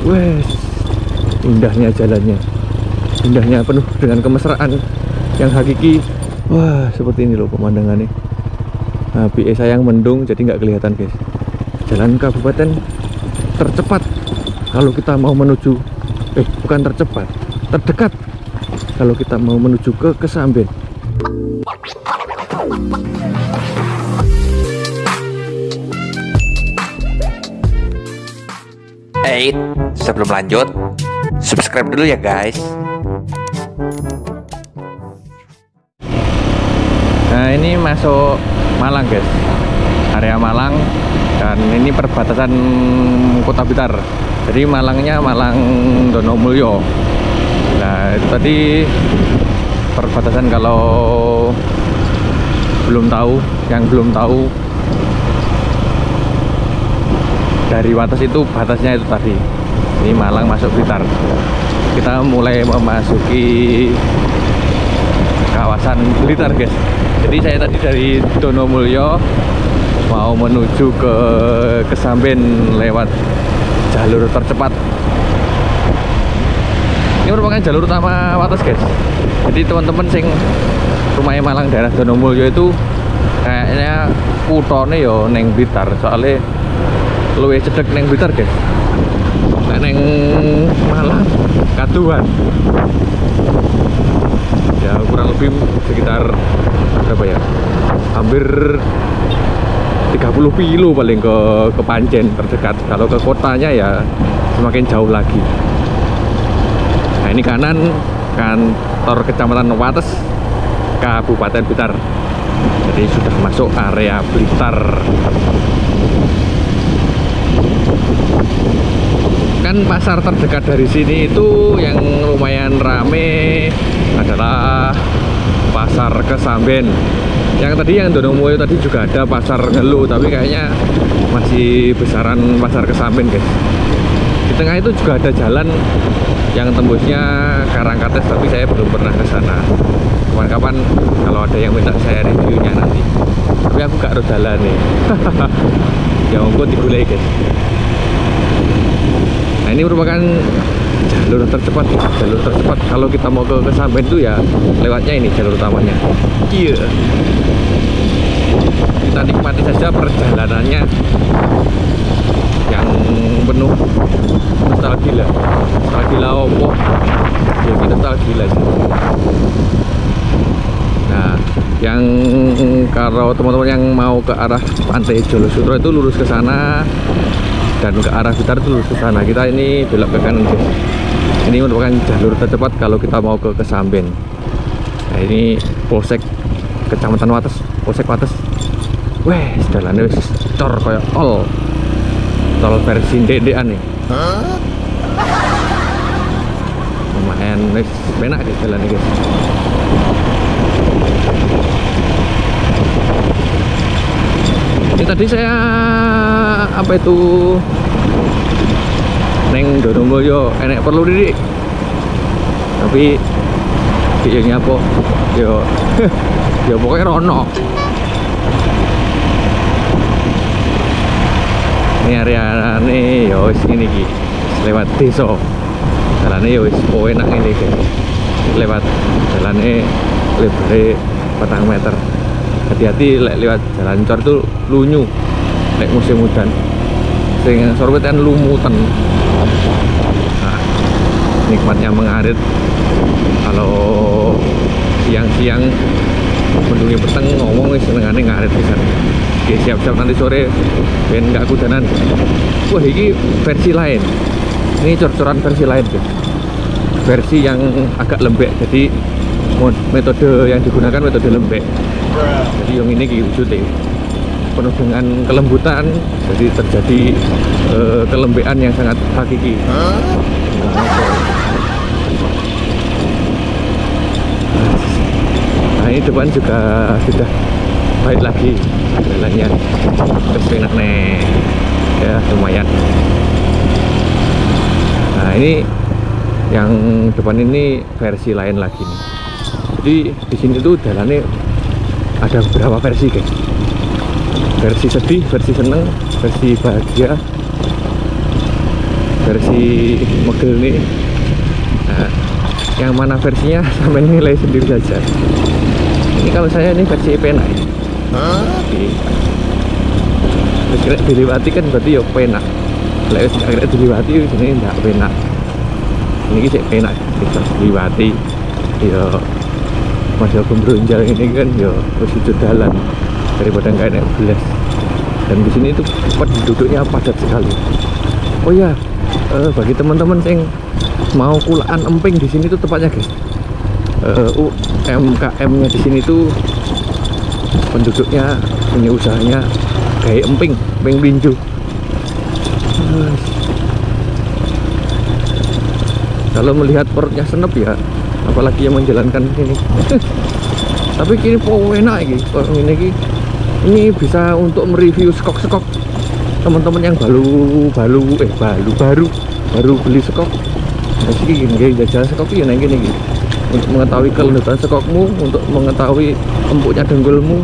Wes, indahnya jalannya, indahnya penuh dengan kemesraan yang hakiki. Wah, seperti ini loh pemandangannya. Nah, PE sayang mendung jadi nggak kelihatan guys. Jalan kabupaten tercepat kalau kita mau menuju, bukan tercepat, terdekat kalau kita mau menuju ke Kesamben. Sebelum lanjut, subscribe dulu ya guys. Nah, ini masuk Malang guys, area Malang, dan ini perbatasan Kota Blitar. Jadi Malangnya Malang Donomulyo. Nah, itu tadi perbatasan. Kalau belum tahu, yang belum tahu, dari Wates itu batasnya itu tadi. Ini Malang masuk Blitar. Kita mulai memasuki kawasan Blitar guys. Jadi saya tadi dari Donomulyo mau menuju ke Kesamben lewat jalur tercepat. Ini merupakan jalur utama Wates guys. Jadi teman-teman sing rumahnya Malang daerah Donomulyo itu kayaknya kutone yo neng Blitar, soalnya luwih cedek neng Blitar guys. Nek neng Malang kaduan. Ya kurang lebih sekitar berapa ya? Hampir 30 kilo paling ke Panjen terdekat. Kalau ke kotanya ya semakin jauh lagi. Nah, ini kanan kantor Kecamatan Wates, Kabupaten Blitar. Jadi sudah masuk area Blitar. Kan pasar terdekat dari sini itu yang lumayan rame adalah pasar Kesamben. Yang tadi yang Donomulyo tadi juga ada pasar Ngelu, tapi kayaknya masih besaran pasar Kesamben guys. Di tengah itu juga ada jalan yang tembusnya Karangkates, tapi saya belum pernah ke sana. Kapan-kapan kalau ada yang minta saya reviewnya nanti. Tapi aku gak harus jalan nih. Ya monggo digulai guys. Nah, ini merupakan jalur tercepat. Jalur tercepat kalau kita mau ke Kesamben itu ya lewatnya ini jalur utamanya. Iya. Kita nikmati saja perjalanannya yang penuh nostalgia. Nostalgia opo? Ya kita nostalgia sih. Nah, yang kalau teman-teman yang mau ke arah Pantai Jolo Sutro itu lurus ke sana, dan ke arah Blitar itu lurus ke sana. Kita ini belok ke kanan guys. Ini merupakan jalur tercepat kalau kita mau ke Kesamben. Nah, ini Polsek Kecamatan Wates, Polsek Wates. Weh, jalannya wis cor kayak tol versi dedean nih. Lumayan wis enak deh jalannya guys. Ini tadi saya apa itu neng Donomulyo enek perlu didik, tapi videonya apa yo ya pokoknya rono. Ini area nih yo ini ki lewat desa jalannya yo enak ini guys. Lewat jalannya lebar 4 meter. Hati-hati lewat jalan cor itu lunyu lek musim hujan, sing sorbetan lumutan. Nah, nikmatnya mengarit kalau siang-siang mendungi peteng ngomong wis senengane ngarit pisan. Oke, siap-siap nanti sore ben nggak kudanan. Wah, ini versi lain. Ini cor-coran versi lain guys. Versi yang agak lembek, jadi metode yang digunakan metode lembek. Jadi yang ini wujudnya penuh dengan kelembutan, jadi terjadi kelembekan yang sangat hakiki. Nah, ini depan juga sudah baik lagi jalannya, terus enak nih ya, lumayan. Nah, ini yang depan ini versi lain lagi nih. Jadi di sini tuh jalannya ada beberapa versi guys. Versi sedih, versi seneng, versi bahagia. versi mogel ini. Nah, yang mana versinya sampai nilai sendiri saja. Ini kalau saya ini versi penak. Kira diliwati kan berarti ya penak. Lek wis kira diliwati ini enggak penak. Ini sih penak bisa diliwati. Ya masih pemberunjal ini kan ya sudut jalan daripada nggak naik belas. Dan di sini itu penduduknya padat sekali. Oh ya, bagi teman-teman yang mau kulaan emping di sini tuh tepatnya guys. UMKM-nya di sini tuh penduduknya punya usahanya kayak emping linju. Kalau melihat perutnya senep ya, apalagi yang menjalankan ini. Tapi kini enak ini bisa untuk mereview skok teman-teman yang baru beli skok. Nah, sih gini jajal skok ya neng gini untuk mengetahui kelenturan skokmu, untuk mengetahui empuknya dengkulmu,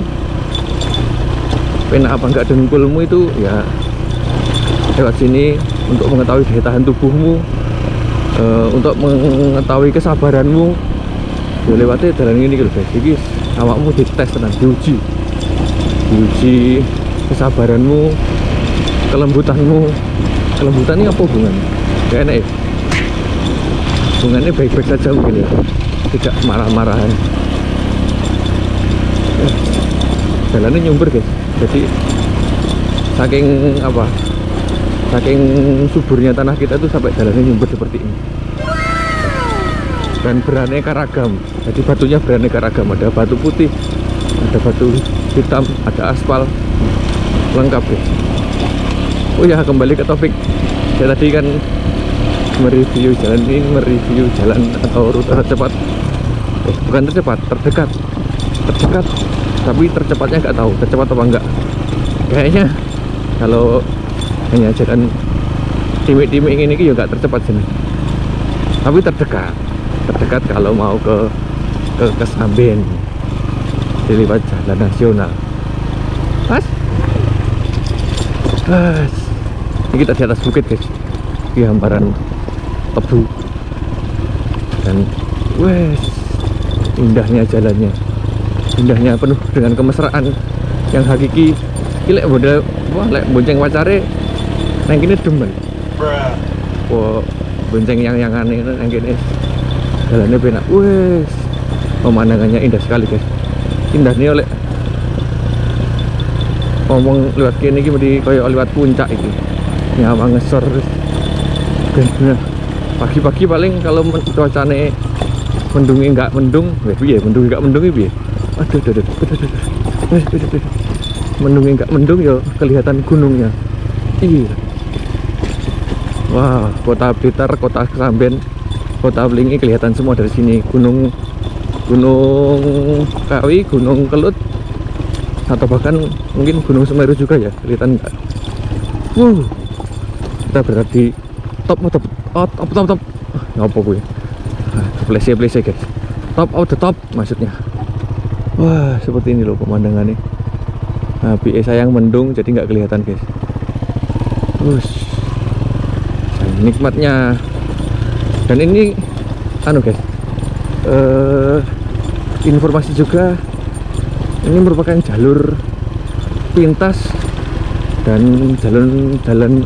penak apa enggak dengkulmu itu ya lewat sini, untuk mengetahui daya tahan tubuhmu, untuk mengetahui kesabaranmu ya lewatnya jalan ini gitu guys. Jadi awakmu dites tenang, diuji kesabaranmu, kelembutan ini apa hubungannya? Gak enak ya? Hubungannya baik-baik saja mungkin ya, tidak marah-marahan. Jalannya nyumber guys, jadi saking suburnya tanah kita tuh sampai jalannya nyumber seperti ini. Dan beraneka ragam, jadi batunya beraneka ragam, ada batu putih, ada batu hitam, ada aspal, lengkap guys. Oh ya, kembali ke topik. Saya tadi kan mereview jalan atau rute tercepat, bukan terdekat, tapi tercepatnya nggak tahu tercepat apa enggak. Kayaknya kalau hanya jalan timik-timik ini ya nggak tercepat sini, tapi terdekat kalau mau ke Kesamben lewat jalan nasional. Mas, ini kita di atas bukit guys, di hamparan tebu, dan indahnya jalannya, indahnya penuh dengan kemesraan yang hakiki. Lek bonceng pacare nang kene demen. Wah, bonceng yang aneh nang kene. Jalannya penak. Pemandangannya indah sekali guys. Indah nih oleh ngomong lewat kene iki mesti koyo lewat puncak iki. Nyawa ngesor. Pagi-pagi paling kalau cuacane mendungi enggak mendung, piye mendungi enggak mendung piye? Aduh. Mendungi enggak mendung ya kelihatan gunungnya. Iya. Wah, kota Blitar, kota Kesamben, kota Blingi kelihatan semua dari sini. Gunung Kawi, Gunung Kelut, atau bahkan mungkin Gunung Semeru juga ya, kelihatan enggak? Kita berada di top. Apa gue? Plese guys. Top of the top maksudnya. Wah, seperti ini loh pemandangannya. Nah, sayang mendung jadi nggak kelihatan guys. Nikmatnya. Dan ini guys, informasi juga, ini merupakan jalur pintas dan jalan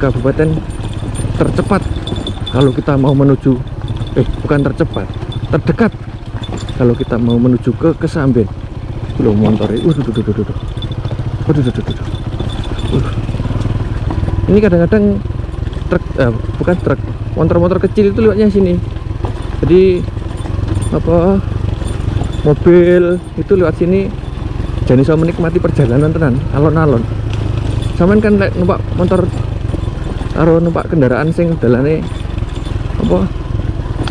kabupaten tercepat kalau kita mau menuju terdekat kalau kita mau menuju ke Kesamben. Belum motor ini kadang-kadang truk, motor-motor kecil itu lewatnya sini. Jadi mobil itu lewat sini jadi bisa menikmati perjalanan tenan, alon-alon. Saman kan numpak motor karo numpak kendaraan sing dalane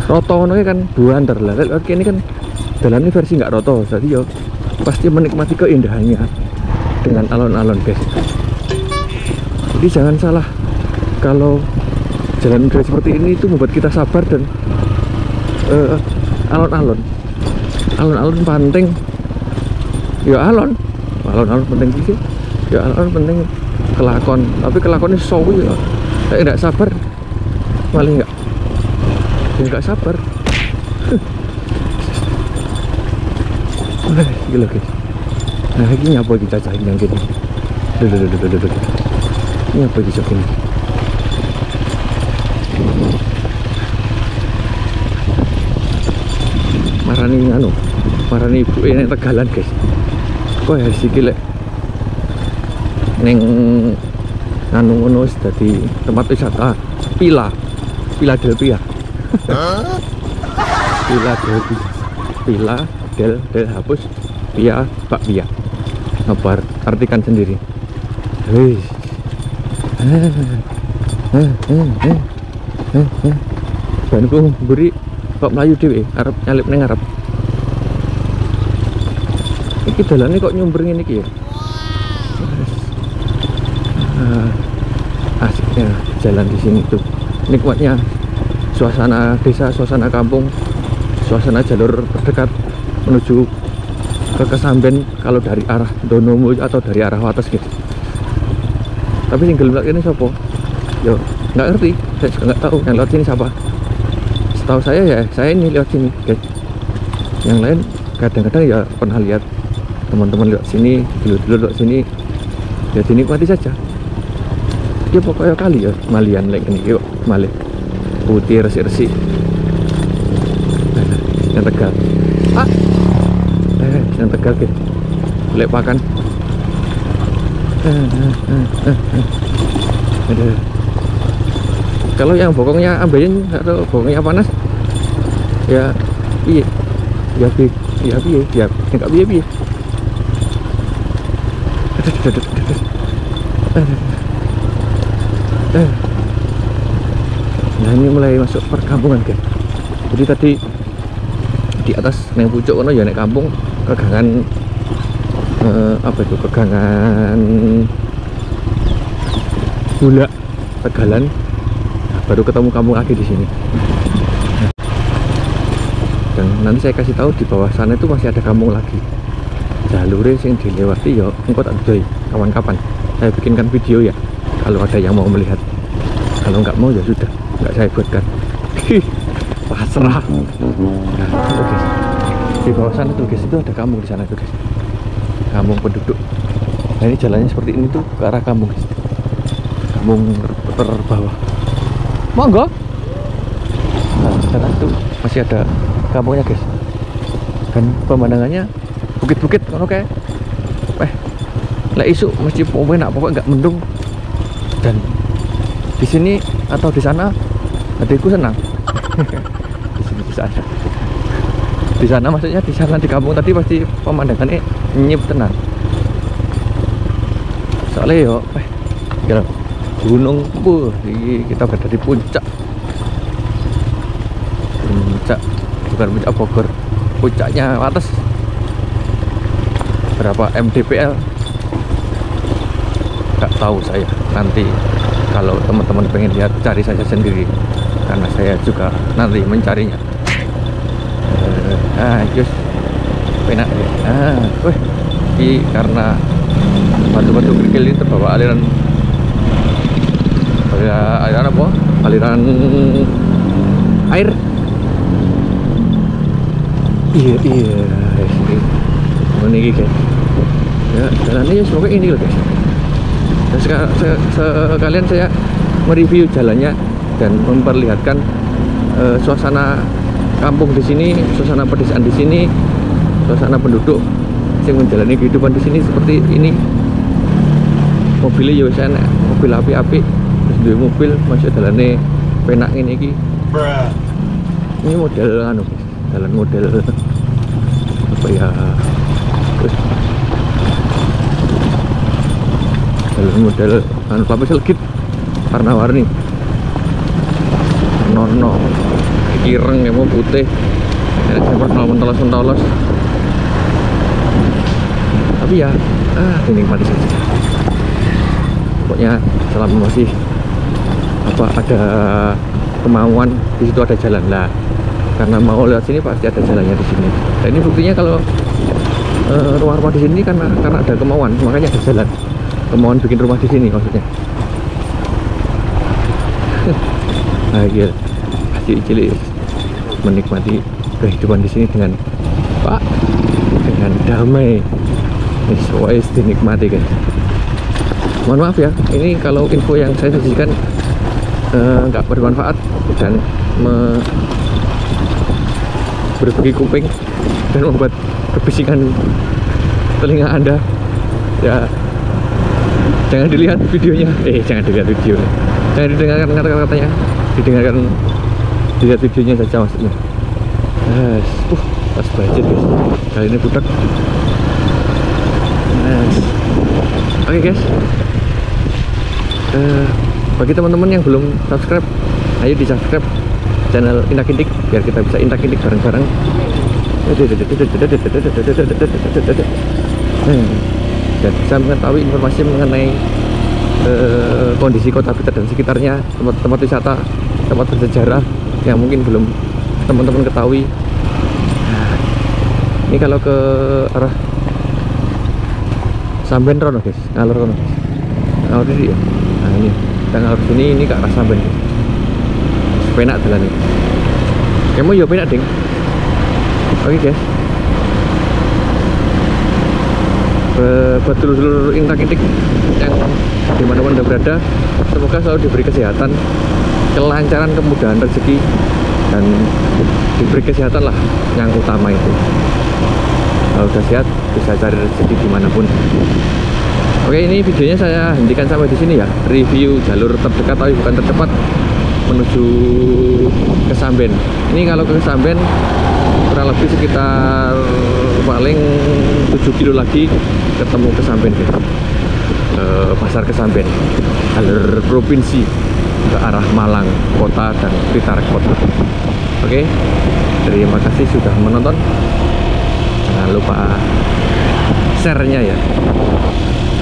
roto ngono kan buanter lah. Lewat kene kan dalane versi nggak roto, jadi yo pasti menikmati keindahannya dengan alon-alon guys. Jadi jangan salah kalau jalan udara seperti ini itu membuat kita sabar dan alon-alon penting ya alon penting sih ya alon penting kelakon, tapi kelakonnya sawi ya. Saya nggak sabar, malah nggak sabar. Gila guys. Nah ini apa kita cari yang gini? Ini apa kita ini? Marani ibu ini Tegalan guys. Kok ya sih gila? Neng ngono dadi tempat wisata Philadelphia. Philadelphia. Del hapus Pia bakpia. Ngabar artikan sendiri. Wis. Banku beri kok Melayu dhewe arep nyalip ning arep. Iki dalane kok nyumber ngene iki ya. Asiknya jalan di sini tuh. Nikmatnya suasana desa, suasana kampung, suasana jalur terdekat menuju ke Kesamben kalau dari arah Donomo atau dari arah Wates gitu. Tapi tinggal bilang ini siapa? Yo nggak ngerti, saya juga nggak tahu yang lewat sini siapa. Setahu saya ya saya ini lewat sini guys. Yang lain kadang-kadang ya pernah lihat teman-teman lewat sini, dulu lewat sini, ya dinikmati saja. Ya pokoknya kali ya malian lagi ini yuk malih putih resik-resik yang Tegal. Yang Tegal gitu lek pakan. Kalau yang bokongnya ambeien atau bokongnya panas ya piye ya enggak piye. Nah ini mulai masuk perkampungan guys. Jadi tadi di atas neng pucuk kono ya nek kampung kegangan apa itu kegangan gula Tegalan. Nah, baru ketemu kampung lagi di sini. Dan nanti saya kasih tahu di bawah sana itu masih ada kampung lagi. Jalure yang dilewati ya engko tak doi kawan-kapan. Saya bikinkan video ya kalau ada yang mau melihat. Kalau nggak mau ya sudah, nggak saya buatkan. Pasrah. Nah, oke. Di bawah sana tuh guys, itu ada kampung di sana tuh guys. Kampung penduduk. Nah ini jalannya seperti ini tuh ke arah kampung guys. Kampung terbawah. Monggo. Nah, sana tuh masih ada kampungnya guys. Dan pemandangannya bukit-bukit kan oke. Lek isu mesti pokoknya nggak mendung. Dan di sini atau di sana adikku senang. Di sini di sana. Di sana maksudnya di sana di kampung tadi pasti pemandangannya nyip tenang. Soalnya yo kira gunung kita berada di puncak bukan puncak Bogor, puncaknya Wates. Berapa mdpl nggak tahu saya, nanti kalau teman-teman pengen lihat cari saja sendiri karena saya juga nanti mencarinya. Just penak ya. Ini karena batu-batu kerikil itu terbawa aliran apa? Aliran air. Iya ini guys. Ya jalannya semoga ini loh guys. Dan sekalian saya mereview jalannya dan memperlihatkan suasana kampung di sini, suasana pedesaan di sini, suasana penduduk yang menjalani kehidupan di sini seperti ini. Mobilnya ya wis enak, mobil api-api, terus dua mobil masuk jalannya penak ini iki. Ini model anu, jalan model apa ya? Jalan model anu lapis legit warna-warni. Nono ireng ya mau putih, enak saya pernah mentolos. Tapi ya dinikmati saja. Pokoknya selama masih ada kemauan di situ ada jalan lah. Karena mau lewat sini pasti ada jalannya di sini. Dan ini buktinya kalau rumah-rumah di sini karena ada kemauan makanya ada jalan. kemauan bikin rumah di sini maksudnya. Akhir masih cilik menikmati kehidupan di sini dengan damai. Wis dinikmati guys. Mohon maaf ya, ini kalau info yang saya sajikan nggak bermanfaat dan berbagi kuping dan membuat kebisikan telinga Anda. Ya, jangan dilihat videonya. Jangan dilihat videonya. Jangan didengarkan kata-katanya. Dilihat videonya saja maksudnya. Pas budget guys. Kali ini budak. Oke guys. Bagi teman-teman yang belum subscribe, ayo di subscribe channel Indak Indik biar kita bisa indak indik bareng-bareng. Dan bisa mengetahui informasi mengenai kondisi kota Blitar dan sekitarnya, tempat-tempat wisata, tempat bersejarah yang mungkin belum teman-teman ketahui. Ini kalau ke arah Samben Rono guys, ngalor Rono guys. Ngalor ini ya. Nah ini, kita ngalor sini, ini ke arah Samben. Penak jalan ini. Kamu ya penak ding. Oke guys. Buat dulur-dulur Indak Indik yang dimanapun Anda berada, semoga selalu diberi kesehatan, kelancaran, kemudahan rezeki, dan diberi kesehatan lah yang utama itu. Kalau udah sehat bisa cari rezeki dimanapun. Oke, ini videonya saya hentikan sampai di sini ya. Review jalur terdekat tapi bukan tercepat menuju ke Samben. Ini kalau ke Samben kurang lebih sekitar paling 7 kilo lagi ketemu ke Samben gitu. Pasar Kesamben, jalur provinsi ke arah Malang kota dan Blitar kota. Oke, terima kasih sudah menonton. Jangan lupa share-nya ya.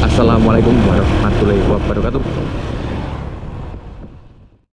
Assalamualaikum warahmatullahi wabarakatuh.